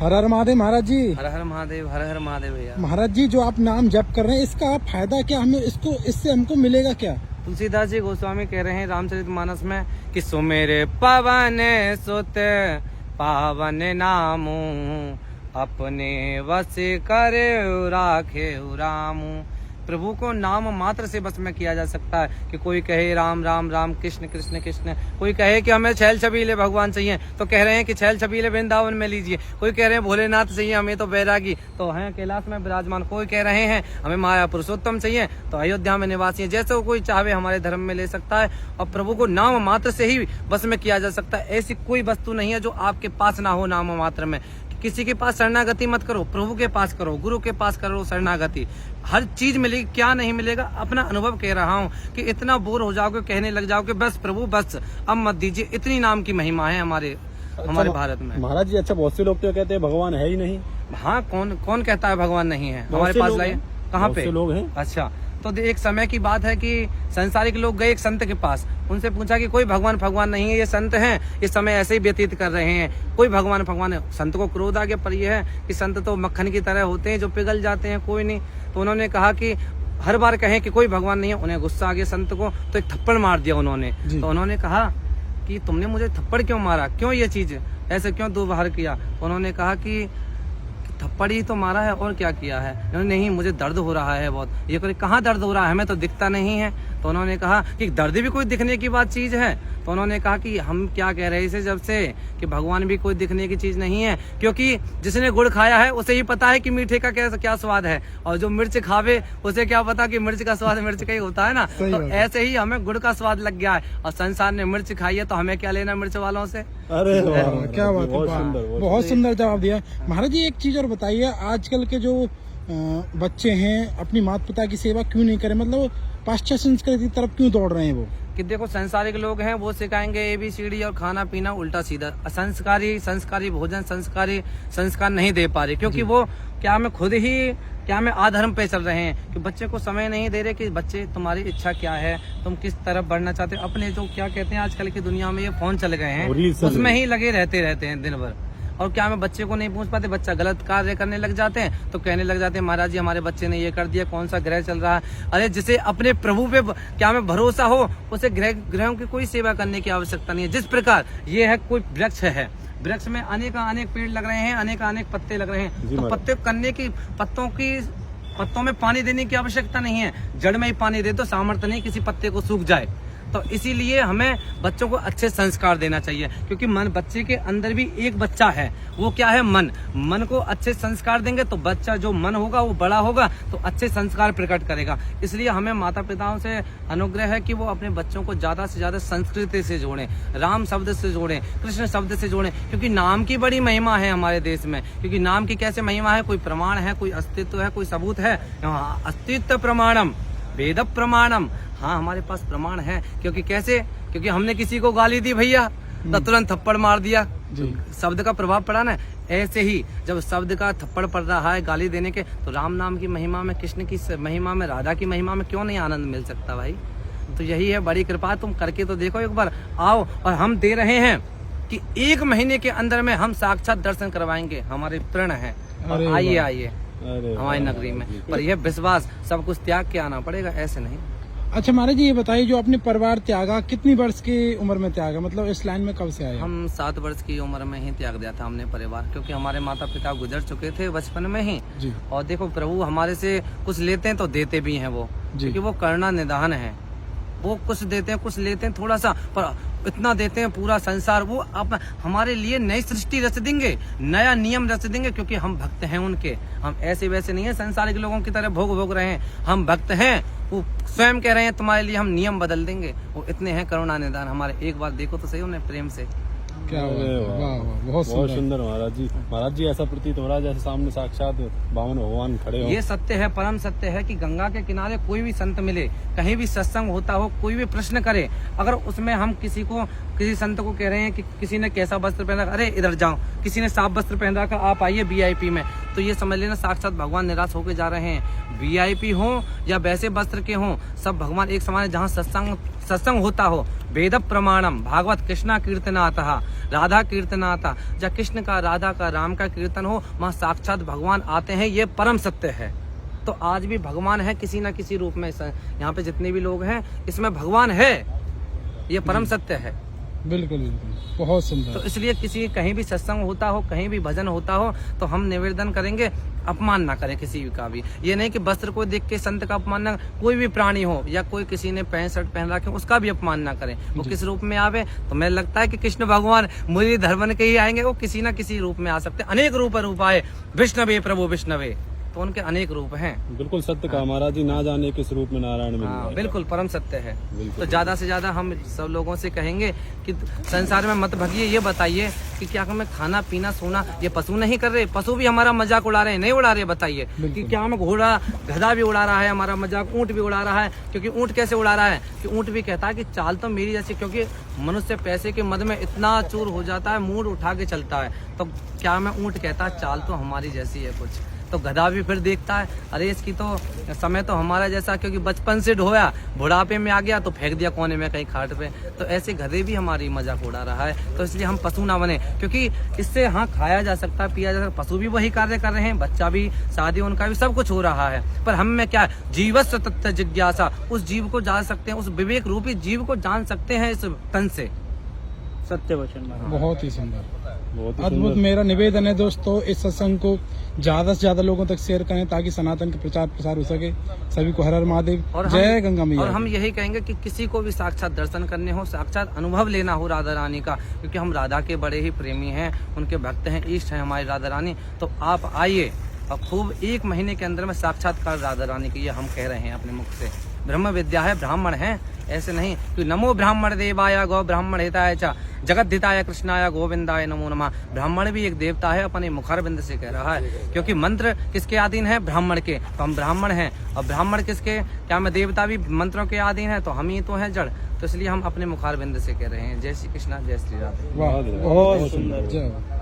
हर हर महादेव महाराज जी। हर हर महादेव, हर हर महादेव भैया। महाराज जी, जो आप नाम जप कर रहे हैं, इसका फायदा क्या, हमें इससे हमको मिलेगा क्या? तुलसीदास जी गोस्वामी कह रहे हैं रामचरितमानस में कि सुमेरे पवन सुत पावन नामू, अपने वश करे राखे रामू। प्रभु को नाम मात्र से बस में किया जा सकता है। कि कोई कहे राम राम राम, कृष्ण कृष्ण कृष्ण, कोई कहे कि हमें छैल छबीले भगवान चाहिए तो कह रहे हैं कि छैल छबीले वृंदावन में लीजिए। कोई कह रहे हैं भोलेनाथ चाहिए, हमें तो बैरागी तो हैं कैलाश में विराजमान। कोई कह रहे हैं हमें माया पुरुषोत्तम चाहिए तो अयोध्या में निवासी है। जैसे वो कोई चाहे हमारे धर्म में ले सकता है। और प्रभु को नाम मात्र से ही बस में किया जा सकता है। ऐसी कोई वस्तु नहीं है जो आपके पास ना हो नाम मात्र में। किसी के पास शरणागति मत करो, प्रभु के पास करो, गुरु के पास करो शरणागति। हर चीज मिलेगी, क्या नहीं मिलेगा अपना अनुभव कह रहा हूँ। कि इतना बोर हो जाओगे, कहने लग जाओगे बस प्रभु बस अब मत दीजिए। इतनी नाम की महिमा है हमारे भारत में। महाराज जी, अच्छा बहुत से लोग तो कहते हैं भगवान है ही नहीं। हाँ, कौन कहता है भगवान नहीं है? हमारे पास लाइए, कहाँ पे लोग हैं। अच्छा, तो एक समय की बात है कि संसारिक लोग गए एक संत के पास, उनसे पूछा कि कोई भगवान नहीं है, ये संत हैं, ये समय ऐसे ही व्यतीत कर रहे हैं, कोई भगवान है। संत को क्रोध आ गया, पर यह है कि संत तो मक्खन की तरह होते हैं जो पिघल जाते हैं, कोई नहीं। तो उन्होंने कहा कि हर बार कहें कि कोई भगवान नहीं है। उन्हें गुस्सा आ गया संत को, तो एक थप्पड़ मार दिया उन्होंने। तो उन्होंने कहा कि तुमने मुझे थप्पड़ क्यों मारा, क्यों ये चीज ऐसे क्यों दोबार किया? उन्होंने कहा कि थप्पड़ ही तो मारा है और क्या किया है? नहीं, मुझे दर्द हो रहा है बहुत। ये कोई कहाँ दर्द हो रहा है, हमें तो दिखता नहीं है। तो उन्होंने चीज कि दर्द भी कोई दिखने की बात चीज है। तो उन्होंने कहा कि हम क्या कह रहे थे जब से कि भगवान भी कोई दिखने की चीज नहीं है, क्योंकि जिसने गुड़ खाया है उसे ही पता है कि मीठे का क्या स्वाद है, और जो मिर्च खावे उसे क्या पता कि मिर्च का स्वाद मिर्च का ही होता है ना। तो ऐसे ही हमें गुड़ का स्वाद लग गया है, और संसार ने मिर्च खाई है तो हमें क्या लेना मिर्च वालों से। अरे क्या बात है, बहुत सुंदर जवाब दिया। महाराज जी, एक चीज और बताइए, आजकल के जो बच्चे हैं अपनी माता पिता की सेवा क्यों नहीं करें, मतलब पाश्चात्य संस्कृति की तरफ क्यों दौड़ रहे हैं वो? कि देखो, संसारिक लोग हैं, वो सिखाएंगे ABCD और खाना पीना उल्टा सीधा। संस्कारी भोजन, संस्कार नहीं दे पा रहे, क्योंकि वो क्या में आधर्म पे चल रहे हैं। कि बच्चे को समय नहीं दे रहे कि बच्चे तुम्हारी इच्छा क्या है, तुम किस तरफ बढ़ना चाहते हो। अपने जो क्या कहते हैं आजकल की दुनिया में ये फोन चल गए हैं, उसमें ही लगे रहते हैं दिन भर। और क्या में बच्चे को नहीं पूछ पाते, बच्चा गलत कार्य करने लग जाते हैं तो कहने लग जाते हैं महाराज जी हमारे बच्चे ने ये कर दिया, कौन सा ग्रह चल रहा है। अरे जिसे अपने प्रभु पे क्या में भरोसा हो, उसे ग्रहों की कोई सेवा करने की आवश्यकता नहीं है। जिस प्रकार ये है, कोई वृक्ष है, वृक्ष में अनेक पेड़ लग रहे हैं, अनेक पत्ते लग रहे हैं, तो पत्ते करने की पत्तों में पानी देने की आवश्यकता नहीं है। जड़ में ही पानी दे दो, सामर्थ्य नहीं किसी पत्ते को सूख जाए। तो इसीलिए हमें बच्चों को अच्छे संस्कार देना चाहिए, क्योंकि बच्चे के अंदर भी एक बच्चा है, वो क्या है, मन को अच्छे संस्कार देंगे तो बच्चा जो मन होगा वो बड़ा होगा तो अच्छे संस्कार प्रकट करेगा। इसलिए हमें माता पिताओं से अनुग्रह है कि वो अपने बच्चों को ज्यादा से ज्यादा संस्कृति से जोड़ें, राम शब्द से जोड़ें, कृष्ण शब्द से जोड़ें, क्योंकि नाम की बड़ी महिमा है हमारे देश में। क्योंकि नाम की कैसे महिमा है, कोई प्रमाण है, कोई अस्तित्व है, कोई सबूत है। अस्तित्व प्रमाणम वेद प्रमाणम। हाँ, हमारे पास प्रमाण है। क्योंकि हमने किसी को गाली दी भैया तो तुरंत थप्पड़ मार दिया, शब्द का प्रभाव पड़ा ना। ऐसे ही जब शब्द का थप्पड़ पड़ रहा है गाली देने के, तो राम नाम की महिमा में, कृष्ण की महिमा में, राधा की महिमा में क्यों नहीं आनंद मिल सकता भाई? तो यही है बड़ी कृपा। तुम करके तो देखो एक बार, आओ। और हम दे रहे हैं कि 1 महीने के अंदर में हम साक्षात दर्शन करवाएंगे, हमारे प्रण है। आइए हमारी नगरी में। पर यह विश्वास, सब कुछ त्याग के आना पड़ेगा, ऐसे नहीं। अच्छा महाराज जी, ये बताइए, जो आपने परिवार त्यागा, कितनी वर्ष की उम्र में त्यागा, मतलब इस लाइन में कब से आए? हम 7 वर्ष की उम्र में ही त्याग दिया था हमने परिवार, क्योंकि हमारे माता पिता गुजर चुके थे बचपन में ही जी। और देखो, प्रभु हमारे से कुछ लेते हैं तो देते भी हैं वो, क्योंकि वो करुणा निधान है। वो कुछ देते हैं, कुछ लेते हैं थोड़ा सा, पर इतना देते हैं पूरा संसार। वो अब हमारे लिए नई सृष्टि रच देंगे, नया नियम रच देंगे, क्योंकि हम भक्त हैं उनके। हम ऐसे वैसे नहीं है संसारिक लोगों की तरह भोग रहे हैं, हम भक्त हैं। वो स्वयं कह रहे हैं तुम्हारे लिए हम नियम बदल देंगे। वो इतने हैं करुणा निधान हमारे। एक बार देखो तो सही उन्हें प्रेम से। क्या बहुत सुंदर महाराज जी ऐसा प्रतीत हो रहा है जैसे सामने साक्षात भगवान खड़े हो। ये सत्य है, परम सत्य है कि गंगा के किनारे कोई भी संत मिले, कहीं भी सत्संग होता हो, कोई भी प्रश्न करे, अगर उसमें हम किसी संत को कह रहे हैं कि किसी ने कैसा वस्त्र पहना, अरे इधर जाओ, किसी ने साफ वस्त्र पहन रखा, आप आइए VIP में, तो ये समझ लेना साक्षात भगवान निराश होकर जा रहे हैं। VIP हो या वैसे वस्त्र के हों, सब भगवान एक समान है। जहाँ सत्संग होता हो, वेद प्रमाणम भागवत कृष्णा कीर्तनातः, राधा कीर्तन आता, जहाँ कृष्ण का, राधा का, राम का कीर्तन हो, वहाँ साक्षात भगवान आते हैं, ये परम सत्य है। तो आज भी भगवान है किसी न किसी रूप में, यहाँ पे जितने भी लोग हैं इसमें भगवान है, ये परम सत्य है। बिल्कुल बिल्कुल, बहुत सुंदर। तो इसलिए किसी कहीं भी सत्संग होता हो, कहीं भी भजन होता हो, तो हम निवेदन करेंगे अपमान ना करें किसी का भी। ये नहीं कि वस्त्र को देख के संत का अपमान ना, कोई भी प्राणी हो या कोई किसी ने पैंट शर्ट पहन रखे उसका भी अपमान ना करें। वो किस रूप में आवे, तो मुझे लगता है कि कृष्ण भगवान मुरलीधर के ही आएंगे, वो किसी ना किसी रूप में आ सकते हैं। अनेक रूप आए, विष्णवे प्रभु विष्णवे, तो उनके अनेक रूप हैं। बिल्कुल सत्य कहा महाराज जी, ना जाने किस रूप में नारायण मिल हाँ, जाएगा। बिल्कुल परम सत्य है। बिल्कुल। तो ज्यादा से ज्यादा हम सब लोगों से कहेंगे कि संसार में मत भगिए। ये बताइए कि क्या हमें खाना पीना सोना ये पशु नहीं कर रहे? पशु भी हमारा मजाक उड़ा रहे हैं, नहीं उड़ा रहे? बताइए कि क्या हमें घोड़ा गधा भी उड़ा रहा है हमारा मजाक, ऊंट भी उड़ा रहा है। क्योंकि ऊंट कैसे उड़ा रहा है कि ऊंट भी कहता है कि चाल तो मेरी जैसी, क्योंकि मनुष्य पैसे के मद में इतना चूर हो जाता है, मूड उठा के चलता है। तो क्या मैं ऊंट कहता है चाल तो हमारी जैसी है कुछ। तो गधा भी फिर देखता है अरे इसकी तो समय तो हमारा जैसा, क्योंकि बचपन से ढोया, बुढ़ापे में आ गया तो फेंक दिया कोने में कहीं खाट पे। तो ऐसे गधे भी हमारी मजाक उड़ा रहा है। तो इसलिए हम पशु ना बने, क्योंकि इससे हाँ खाया जा सकता है, पिया जा सकता है, पशु भी वही कार्य कर रहे हैं, बच्चा भी, शादी उनका भी, सब कुछ हो रहा है। पर हम में क्या, जीवस्व तत्व जिज्ञासा, उस जीव को जान सकते हैं, उस विवेक रूपी जीव को जान सकते हैं इस तन से। सत्य वचन। बहुत ही सुंदर, बहुत ही अद्भुत। सुंदर। मेरा निवेदन है दोस्तों, इस सत्संग को ज्यादा से ज्यादा लोगों तक शेयर करें ताकि सनातन का प्रचार प्रसार हो सके। सभी को हर हर महादेव, जय गंगा मैया। और हम यही कहेंगे कि किसी को भी साक्षात दर्शन करने हो, साक्षात अनुभव लेना हो राधा रानी का, क्योंकि हम राधा के बड़े ही प्रेमी हैं, उनके भक्त हैं, इष्ट हैं हमारी राधा रानी। तो आप आइए और खूब 1 महीने के अंदर में साक्षात्कार राधा रानी की, ये हम कह रहे हैं अपने मुख से। ब्रह्म विद्या है, ब्राह्मण है, ऐसे नहीं कि नमो ब्राह्मण देवाय गौ ब्राह्मण हिताय च जगत हिताय कृष्णाय गोविंदाय नमो नमः। ब्राह्मण भी एक देवता है, अपने मुखारबिंद से कह रहा है, क्योंकि मंत्र किसके अधीन है? ब्राह्मण के। तो हम ब्राह्मण हैं, और ब्राह्मण किसके, क्या मैं देवता भी मंत्रों के अधीन है? तो हम ही तो हैं जड़। तो इसलिए हम अपने मुखारबिंद से कह रहे हैं। जय श्री कृष्णा, जय श्री राधे। वाह, बहुत सुंदर, जय।